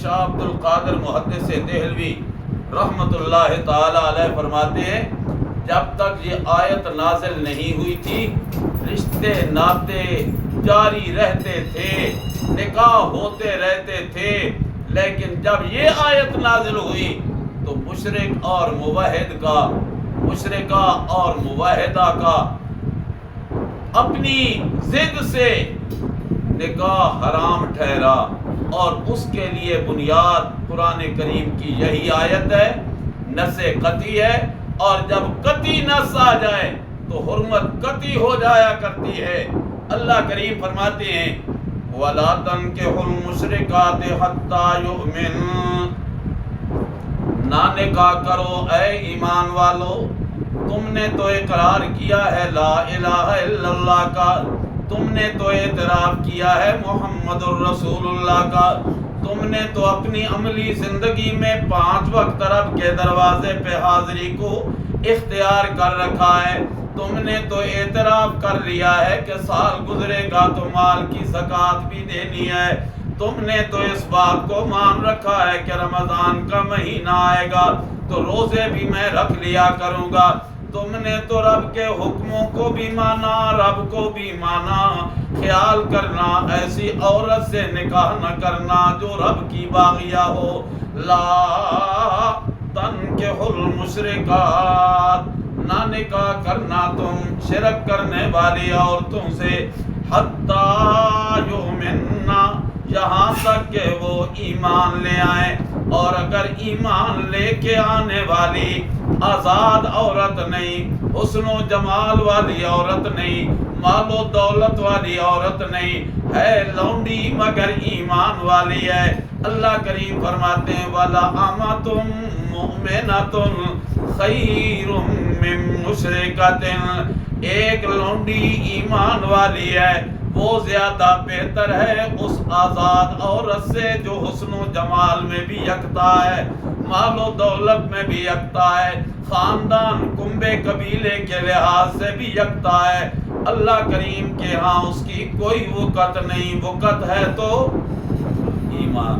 شاہ عبد القادر محدث دہلوی رحمۃ اللہ تعالی علیہ فرماتے ہیں جب تک یہ آیت نازل نہیں ہوئی تھی رشتے ناطے جاری رہتے تھے، نکاح ہوتے رہتے تھے، لیکن جب یہ آیت نازل ہوئی تو مشرک اور موحد کا، مشرکہ اور موحدہ کا اپنی ضد سے نکاح حرام ٹھہرا، اور اس کے لیے بنیاد قرآن کریم کی یہی آیت ہے، نص قطعی ہے، اور جب قطعی نص آ جائے تو حرمت قطعی ہو جایا کرتی ہے۔ اللہ کریم فرماتے ہیں وَلَا تَنكِحُوا الْمُشْرِكَاتِ حَتَّى يُؤْمِنْ، نہ نکاح کرو اے ایمان والو، تم نے تو اقرار کیا ہے لا الہ الا اللہ کا، تم نے تو اعتراف کیا ہے محمد الرسول اللہ کا، تم نے تو اپنی عملی زندگی میں 5 وقت رب کے دروازے پہ حاضری کو اختیار کر رکھا ہے، تم نے تو اعتراف کر لیا ہے کہ سال گزرے گا تو مال کی زکوٰۃ بھی دینی ہے، تم نے تو اس بات کو مان رکھا ہے کہ رمضان کا مہینہ آئے گا تو روزے بھی میں رکھ لیا کروں گا، تم نے تو رب کے حکموں کو بھی مانا، رب کو بھی مانا، خیال کرنا ایسی عورت سے نکاح نہ کرنا جو رب کی باغیہ ہو، لا تنکحوا المشرکات، نہ نکاح کرنا تم شرک کرنے والی عورتوں سے، حتی یؤمننا، یہاں تک کہ وہ ایمان لے آئیں، اور اگر ایمان لے کے آنے والی آزاد عورت نہیں، حسن و جمال والی عورت نہیں، مال و دولت والی عورت نہیں ہے، لونڈی مگر ایمان والی ہے، اللہ کریم فرماتے ہیں وَلَأَمَةٌ مُؤْمِنَةٌ خَيْرٌ مِّن مُشْرِكَةٍ، ایک لونڈی ایمان والی ہے وہ زیادہ بہتر ہے اس آزاد عورت سے جو حسن و جمال میں بھی یکتا ہے، مال و دولت میں بھی یکتا ہے، خاندان کنبے قبیلے کے لحاظ سے بھی یکتا ہے، اللہ کریم کے ہاں اس کی کوئی وقت نہیں، وقت ہے تو ایمان۔